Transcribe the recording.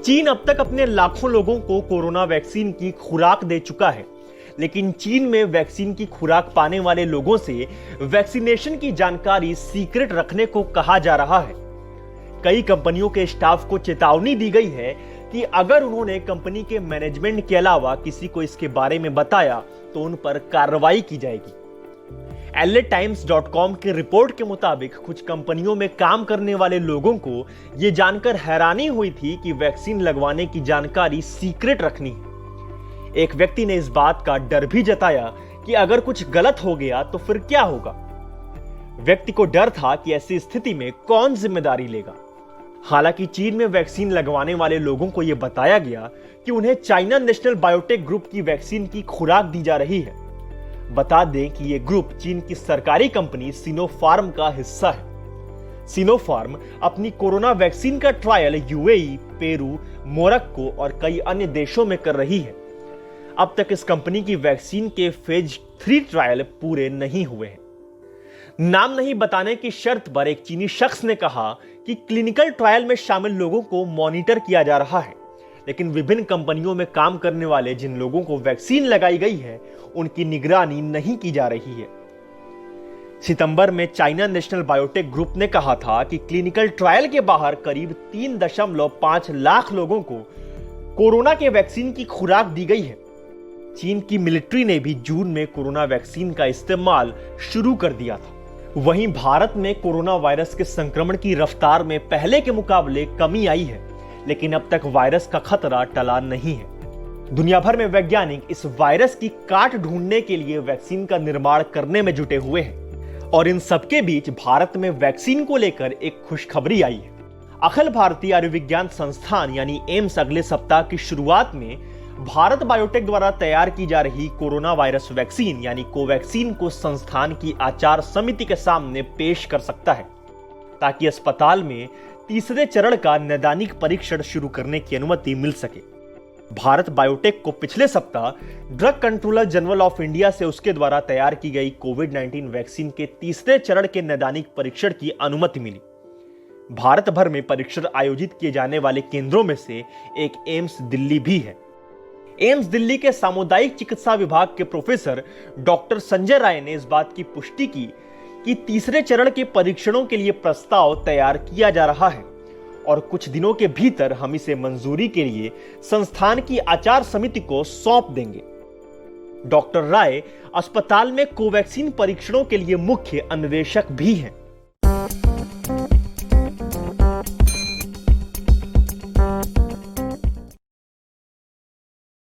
चीन अब तक अपने लाखों लोगों को कोरोना वैक्सीन की खुराक दे चुका है, लेकिन चीन में वैक्सीन की खुराक पाने वाले लोगों से वैक्सीनेशन की जानकारी सीक्रेट रखने को कहा जा रहा है। कई कंपनियों के स्टाफ को चेतावनी दी गई है कि अगर उन्होंने कंपनी के मैनेजमेंट के अलावा किसी को इसके बारे में बताया तो उन पर कार्रवाई की जाएगी। LAtimes.com की रिपोर्ट के मुताबिक कुछ कंपनियों में काम करने वाले लोगों को यह जानकर हैरानी हुई थी कि वैक्सीन लगवाने की जानकारी सीक्रेट रखनी है। एक व्यक्ति ने इस बात का डर भी जताया कि अगर कुछ गलत हो गया तो फिर क्या होगा। व्यक्ति को डर था कि ऐसी स्थिति में कौन जिम्मेदारी लेगा। हालांकि चीन में वैक्सीन लगवाने वाले लोगों को यह बताया गया कि उन्हें चाइना नेशनल बायोटेक ग्रुप की वैक्सीन की खुराक दी जा रही है। बता दें कि यह ग्रुप चीन की सरकारी कंपनी सिनोफार्म का हिस्सा है। सिनोफार्म अपनी कोरोना वैक्सीन का ट्रायल यूएई, पेरू, मोरक्को और कई अन्य देशों में कर रही है। अब तक इस कंपनी की वैक्सीन के फेज 3 ट्रायल पूरे नहीं हुए हैं। नाम नहीं बताने की शर्त पर एक चीनी शख्स ने कहा कि क्लिनिकल ट्रायल में शामिल लोगों को मॉनिटर किया जा रहा है, लेकिन विभिन्न कंपनियों में काम करने वाले जिन लोगों को वैक्सीन लगाई गई है उनकी निगरानी नहीं की जा रही है। सितंबर में चाइना नेशनल बायोटेक ग्रुप ने कहा था कि क्लिनिकल ट्रायल के बाहर करीब 3.5 लाख लोगों को कोरोना के वैक्सीन की खुराक दी गई है। चीन की मिलिट्री ने भी जून में कोरोना वैक्सीन का इस्तेमाल शुरू कर दिया था। वहीं भारत में कोरोना वायरस के संक्रमण की रफ्तार में पहले के मुकाबले कमी आई है, लेकिन अब तक वायरस का खतरा टला नहीं है। दुनिया भर में वैज्ञानिक इस वायरस की काट ढूंढने के लिए वैक्सीन का निर्माण करने में जुटे हुए हैं और इन सबके बीच भारत में वैक्सीन को लेकर एक खुशखबरी आई है। अखिल भारतीय आयुर्विज्ञान संस्थान यानी एम्स अगले सप्ताह की शुरुआत में भारत बायोटेक द्वारा तैयार की जा रही कोरोना वायरस वैक्सीन यानी कोवैक्सीन को संस्थान की आचार समिति के सामने पेश कर सकता है, ताकि अस्पताल में तीसरे चरण का नैदानिक परीक्षण शुरू करने की अनुमति मिल सके। भारत बायोटेक को पिछले सप्ताह drug controller general of India से उसके द्वारा तैयार की गई कोविड-19 वैक्सीन के तीसरे चरण के नैदानिक परीक्षण की अनुमति मिली। भारत भर में परीक्षण आयोजित किए जाने वाले केंद्रों में से एक एम्स दिल्ली भी है। एम्स दिल्ली के सामुदायिक चिकित्सा विभाग के प्रोफेसर डॉक्टर संजय राय ने इस बात की पुष्टि की कि तीसरे चरण के परीक्षणों के लिए प्रस्ताव तैयार किया जा रहा है और कुछ दिनों के भीतर हम इसे मंजूरी के लिए संस्थान की आचार समिति को सौंप देंगे। डॉक्टर राय अस्पताल में कोवैक्सीन परीक्षणों के लिए मुख्य अन्वेषक भी हैं।